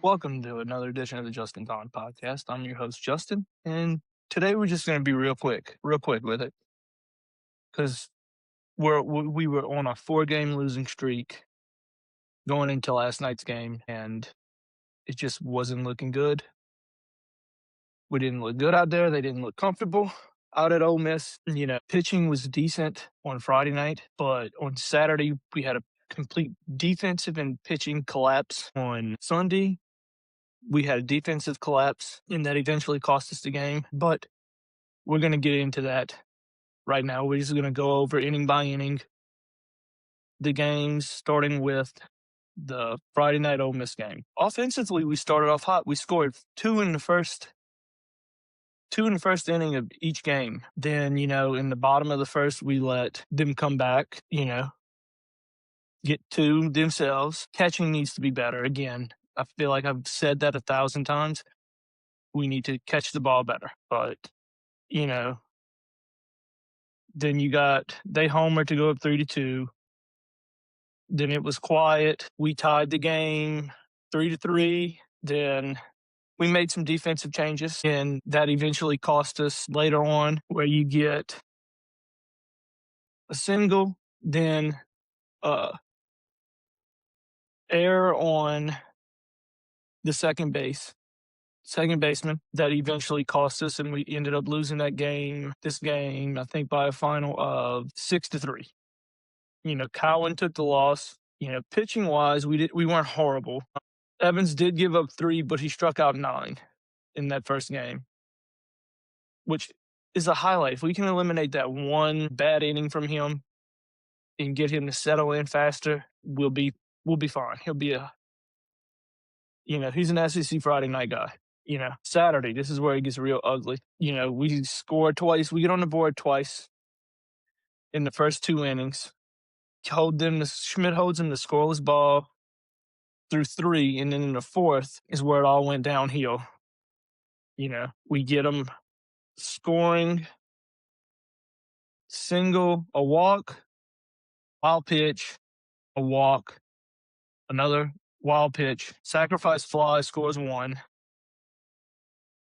Welcome to another edition of the Justin Don podcast. I'm your host, Justin, and today we're just going to be real quick with it, because we were on a 4-game losing streak going into last night's game, and it just wasn't looking good. We didn't look good out there. They didn't look comfortable out at Ole Miss. Pitching was decent on Friday night, but on Saturday we had a complete defensive and pitching collapse. On Sunday, we had a defensive collapse, and that eventually cost us the game. But we're going to get into that right now. We're just going to go over inning by inning the games, starting with the Friday night Ole Miss game. Offensively, we started off hot. We scored two in the first inning of each game. Then, in the bottom of the first, we let them come back, get two themselves. Catching needs to be better. Again, I feel like I've said that 1,000 times. We need to catch the ball better. But, then they homered to go up 3-2. Then it was quiet. We tied the game 3-3. Then we made some defensive changes, and that eventually cost us later on, where you get a single, then error on the second baseman that eventually cost us, and we ended up losing this game, I think by a final of 6-3. Cowan took the loss. Pitching wise, we weren't horrible. Evans did give up 3, but he struck out 9 in that first game, which is a highlight. If we can eliminate that one bad inning from him and get him to settle in faster, we'll be fine. He'll be he's an SEC Friday night guy. Saturday, this is where it gets real ugly. We scored twice. We get on the board twice in the first 2 innings. Schmidt holds them to scoreless ball through 3, and then in the fourth is where it all went downhill. We get them scoring, single, a walk, wild pitch, a walk, another wild pitch, sacrifice fly, scores 1,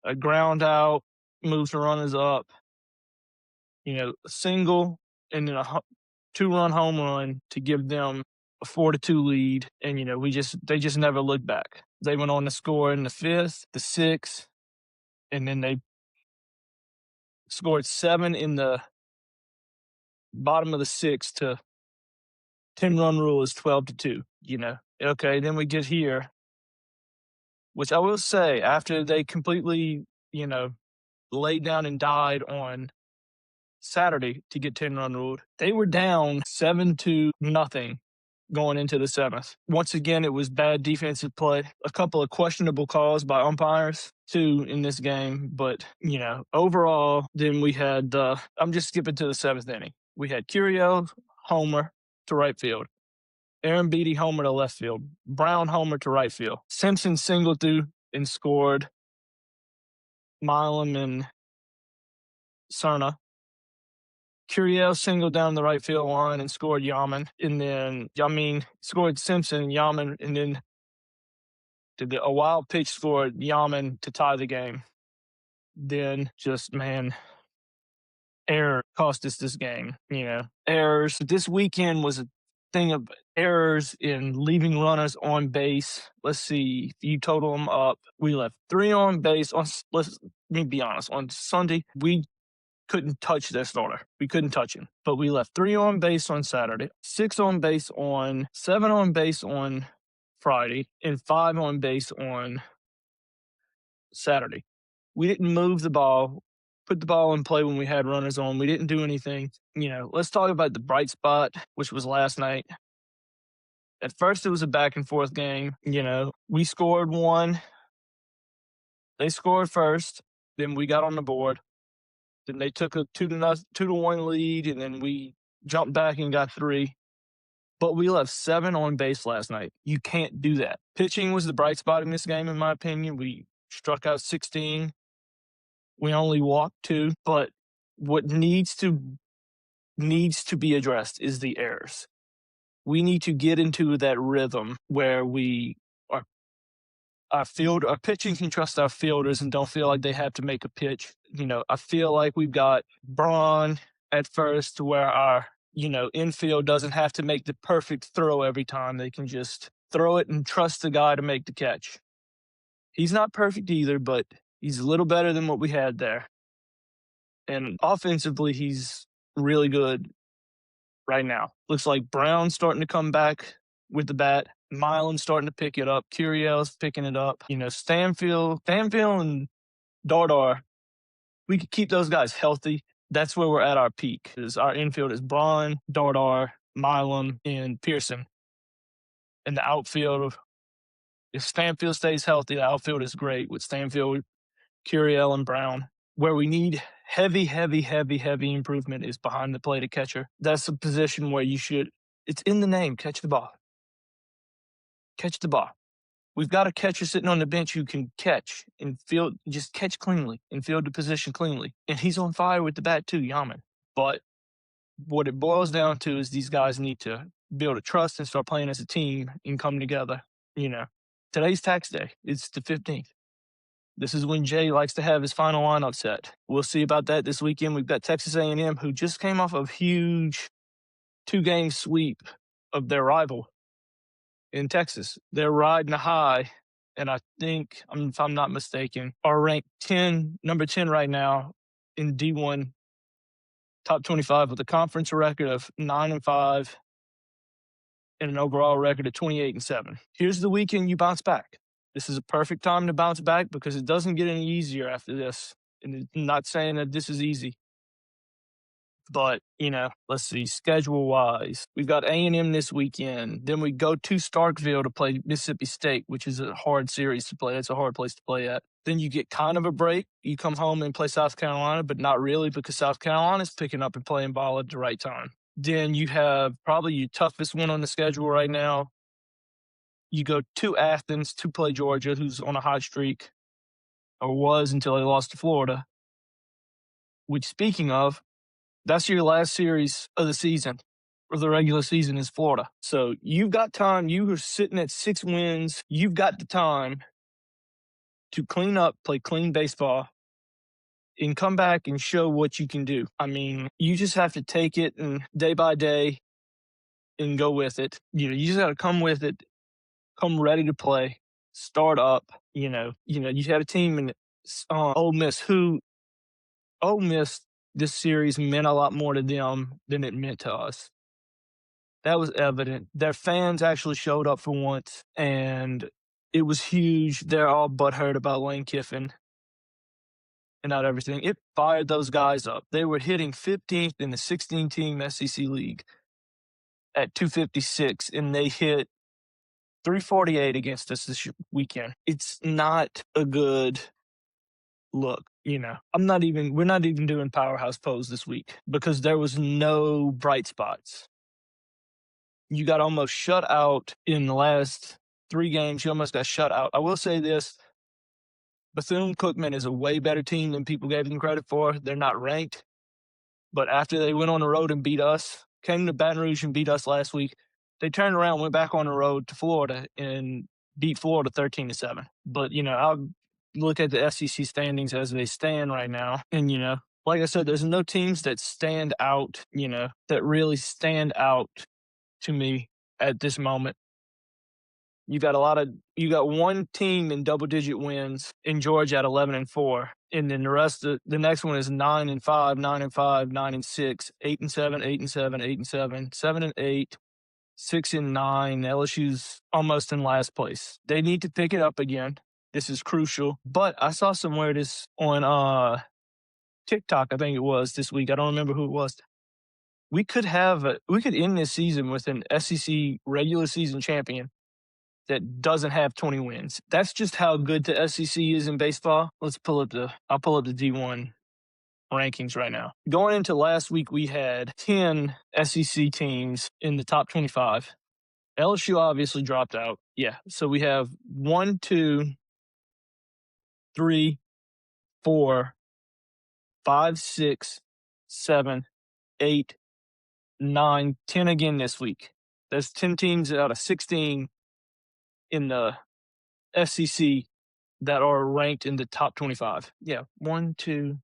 a ground out, moves the runners up, a single, and then a 2-run home run to give them a 4-2 lead. And, they just never looked back. They went on to score in the 5th, the 6th, and then they scored 7 in the bottom of the 6th to 10-run rule is 12-2, Okay, then we get here, which I will say, after they completely, laid down and died on Saturday to get 10-run ruled, they were down 7-0 going into the 7th. Once again, it was bad defensive play. A couple of questionable calls by umpires, too, in this game. But, overall, then we had, I'm just skipping to the 7th inning. We had Curiel homer to right field. Aaron Beatty homer to left field. Brown homer to right field. Simpson singled through and scored. Milam and Cerna. Curiel singled down the right field line and scored Yaman. And then, scored Simpson, Yaman, and then a wild pitch scored Yaman to tie the game. Then error cost us this game. Errors. This weekend was a thing of errors in leaving runners on base. Let's see, if you total them up, we left 3 on base. Let me be honest. On Sunday, we couldn't touch their starter. We couldn't touch him. But we left 3 on base on Saturday, 6 on base 7 on base on Friday, and 5 on base on Saturday. We didn't move the ball, put the ball in play when we had runners on. We didn't do anything. Let's talk about the bright spot, which was last night. At first, it was a back and forth game. We scored 1. They scored first. Then we got on the board. Then they took a 2-1 lead, and then we jumped back and got 3. But we left 7 on base last night. You can't do that. Pitching was the bright spot in this game, in my opinion. We struck out 16. We only walked 2. But what needs to be addressed is the errors. We need to get into that rhythm where we are our pitching can trust our fielders and don't feel like they have to make a pitch. I feel like we've got Braun at first to where our, infield doesn't have to make the perfect throw every time. They can just throw it and trust the guy to make the catch. He's not perfect either, but he's a little better than what we had there. And offensively, he's really good right now. Looks like Brown's starting to come back with the bat. Milan's starting to pick it up. Curiel's picking it up. Stanfield and Dardar, we could keep those guys healthy. That's where we're at our peak. Our infield is Braun, Dardar, Milan, and Pearson. And the outfield, if Stanfield stays healthy, the outfield is great with Stanfield, Curiel, and Brown. Where we need heavy improvement is behind the plate of catcher. That's a position where it's in the name, catch the ball. Catch the ball. We've got a catcher sitting on the bench who can catch and field, just catch cleanly and field the position cleanly. And he's on fire with the bat too, Yaman. But what it boils down to is these guys need to build a trust and start playing as a team and come together. Today's tax day. It's the 15th. This is when Jay likes to have his final lineup set. We'll see about that this weekend. We've got Texas A&M, who just came off a huge 2-game sweep of their rival in Texas. They're riding a high, and I think, if I'm not mistaken, are ranked number 10 right now in D1 top 25 with a conference record of 9-5 and an overall record of 28-7. Here's the weekend you bounce back. This is a perfect time to bounce back because it doesn't get any easier after this. And I'm not saying that this is easy. But, let's see, schedule-wise, we've got A&M this weekend. Then we go to Starkville to play Mississippi State, which is a hard series to play. It's a hard place to play at. Then you get kind of a break. You come home and play South Carolina, but not really because South Carolina's picking up and playing ball at the right time. Then you have probably your toughest one on the schedule right now. You go to Athens to play Georgia, who's on a hot streak, or was until they lost to Florida. Which, speaking of, that's your last series of the season, or the regular season is Florida. So you've got time. You are sitting at 6 wins. You've got the time to clean up, play clean baseball, and come back and show what you can do. You just have to take it and day by day and go with it. You just got to come with it, come ready to play, start up. You have a team in Ole Miss this series meant a lot more to them than it meant to us. That was evident. Their fans actually showed up for once, and it was huge. They're all butthurt about Lane Kiffin and not everything. It fired those guys up. They were hitting 15th in the 16-team SEC league at 256, and they hit 348 against us this weekend. It's not a good look. We're not even doing powerhouse pose this week because there was no bright spots. You got almost shut out in the last 3 games. You almost got shut out. I will say this. Bethune-Cookman is a way better team than people gave them credit for. They're not ranked. But after they went on the road and beat us, came to Baton Rouge and beat us last week, they turned around, went back on the road to Florida and beat Florida 13-7. But, I'll look at the SEC standings as they stand right now. And, like I said, there's no teams that stand out, that really stand out to me at this moment. You got one team in double-digit wins in Georgia at 11-4, and then the next one is 9-5, 9-5, 9-6, 8-7, 8-7, 8-7, 7-8, 6-9. LSU's almost in last place. They need to pick it up again. This is crucial. But I saw somewhere this on TikTok, I think it was this week. I don't remember who it was. We could end this season with an SEC regular season champion that doesn't have 20 wins. That's just how good the SEC is in baseball. I'll pull up the D1 rankings right now. Going into last week, we had 10 SEC teams in the top 25. LSU obviously dropped out. Yeah. So we have 1, 2, 3, 4, 5, 6, 7, 8, 9, 10 again this week. There's 10 teams out of 16 in the SEC that are ranked in the top 25. Yeah, 1, 2,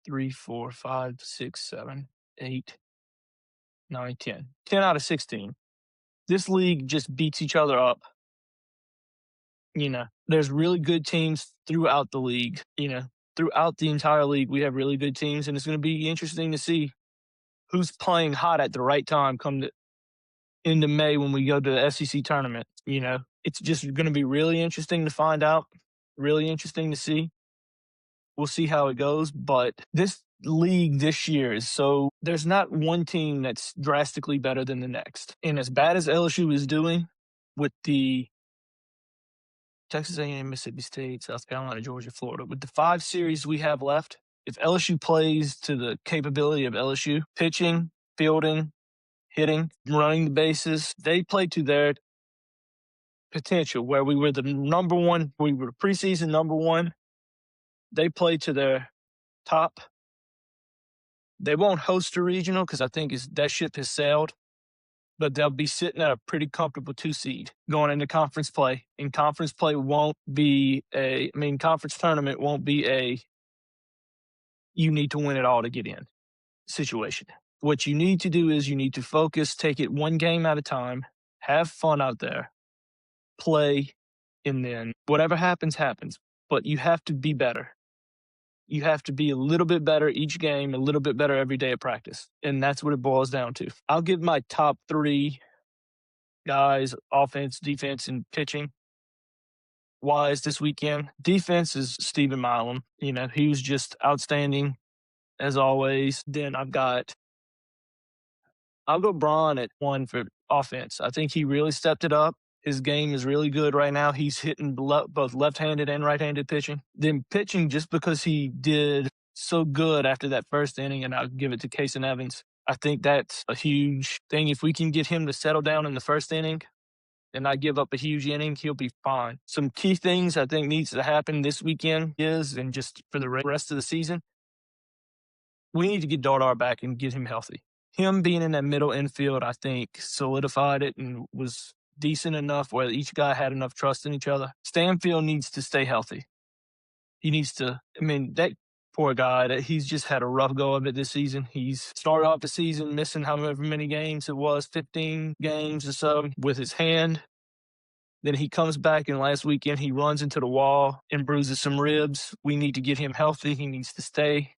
3, 4, 5, 6, 7, 8, 9, 10. 10 out of 16. This league just beats each other up. There's really good teams throughout the league. Throughout the entire league, we have really good teams, and it's going to be interesting to see who's playing hot at the right time into May when we go to the SEC tournament. It's just going to be really interesting to find out, really interesting to see. We'll see how it goes, but this league this year there's not one team that's drastically better than the next. And as bad as LSU is doing with the Texas A&M, Mississippi State, South Carolina, Georgia, Florida, with the 5 series we have left, if LSU plays to the capability of LSU, pitching, fielding, hitting, running the bases, they play to their potential where we were the preseason number 1. They play to their top. They won't host a regional because I think that ship has sailed, but they'll be sitting at a pretty comfortable 2 seed going into conference play. And conference play conference tournament won't be you need to win it all to get in situation. What you need to do is you need to focus, take it one game at a time, have fun out there, play, and then whatever happens, happens. But you have to be better. You have to be a little bit better each game, a little bit better every day of practice. And that's what it boils down to. I'll give my top 3 guys, offense, defense, and pitching wise this weekend. Defense is Stephen Milam. He was just outstanding as always. Then I'll go Braun at 1 for offense. I think he really stepped it up. His game is really good right now. He's hitting both left-handed and right-handed pitching. Then pitching, just because he did so good after that first inning, and I'll give it to Casey Evans. I think that's a huge thing. If we can get him to settle down in the first inning and not give up a huge inning, he'll be fine. Some key things I think needs to happen this weekend and just for the rest of the season, we need to get Dardar back and get him healthy. Him being in that middle infield, I think, solidified it and was decent enough where each guy had enough trust in each other. Stanfield needs to stay healthy. He needs to, that poor guy, he's just had a rough go of it this season. He's started off the season missing however many games it was, 15 games or so, with his hand. Then he comes back, and last weekend he runs into the wall and bruises some ribs. We need to get him healthy. He needs to stay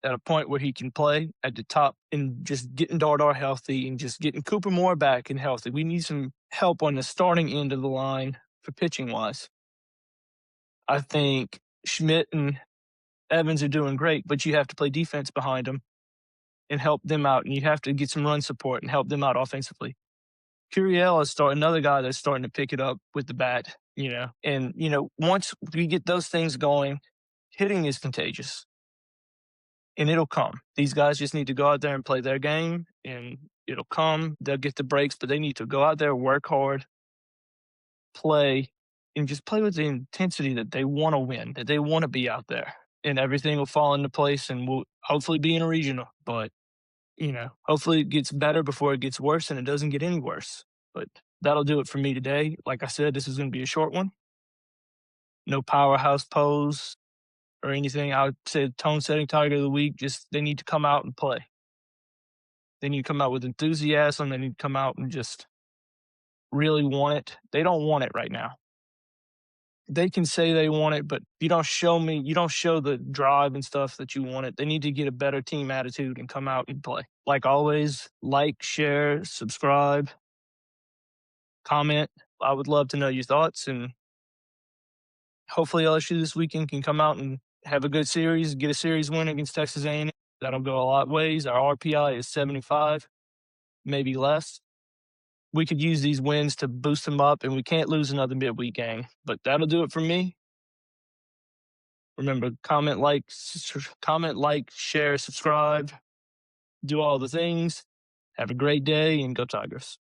at a point where he can play at the top, and just getting Dardar healthy and just getting Cooper Moore back and healthy. We need some help on the starting end of the line for pitching-wise. I think Schmidt and Evans are doing great, but you have to play defense behind them and help them out, and you have to get some run support and help them out offensively. Curiel is another guy that's starting to pick it up with the bat, And, once we get those things going, hitting is contagious. And it'll come. These guys just need to go out there and play their game, and it'll come. They'll get the breaks, but they need to go out there, work hard, play, and just play with the intensity that they want to win, that they want to be out there. And everything will fall into place, and we'll hopefully be in a regional. But, hopefully it gets better before it gets worse, and it doesn't get any worse. But that'll do it for me today. Like I said, this is going to be a short one. No powerhouse pose or anything. I would say tone-setting Tiger of the week, just they need to come out and play. They need to come out with enthusiasm. They need to come out and just really want it. They don't want it right now. They can say they want it, but you don't show the drive and stuff that you want it. They need to get a better team attitude and come out and play. Like always, like, share, subscribe, comment. I would love to know your thoughts, and hopefully LSU this weekend can come out and have a good series, get a series win against Texas A&M. That'll go a lot of ways. Our RPI is 75, maybe less. We could use these wins to boost them up, and we can't lose another midweek game. But that'll do it for me. Remember, comment, like, share, subscribe, do all the things. Have a great day, and go Tigers.